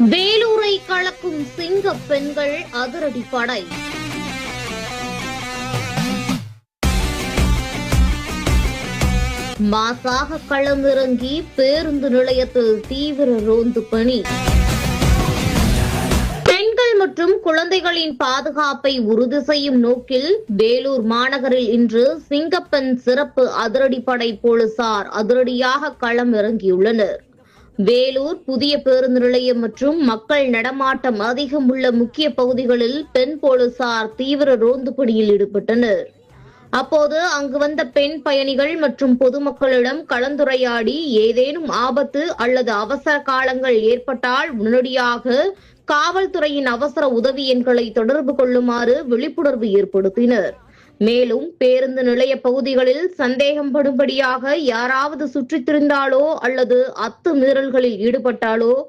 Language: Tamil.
வேலூரை கலக்கும் சிங்க பெண்கள் அதிரடிப்படை. மாசாக களமிறங்கி பேருந்து நிலையத்தில் தீவிர ரோந்து பணி. பெண்கள் மற்றும் குழந்தைகளின் பாதுகாப்பை உறுதி செய்யும் நோக்கில் வேலூர் மாநகரில் இன்று சிங்கப்பெண் சிறப்பு அதிரடிப்படை போலீசார் அதிரடியாக களம் இறங்கியுள்ளனர். வேலூர் புதிய பேருந்து நிலையம் மற்றும் மக்கள் நடமாட்டம் அதிகம் உள்ள முக்கிய பகுதிகளில் பெண் போலீசார் தீவிர ரோந்து பணியில் ஈடுபட்டனர். அப்போது அங்கு வந்த பெண் பயணிகள் மற்றும் பொதுமக்களிடம் கலந்துரையாடி ஏதேனும் ஆபத்து அல்லது அவசர காலங்கள் ஏற்பட்டால் உடனடியாக காவல்துறையின் அவசர உதவி எண்களை தொடர்பு கொள்ளுமாறு விழிப்புணர்வு ஏற்படுத்தினர். மேலும் பேருந்து நிலைய பகுதிகளில் சந்தேகப்படும்படியாக யாராவது சுற்றித் திரிந்தாலோ அல்லது அத்துமீறல்களில் ஈடுபட்டாலோ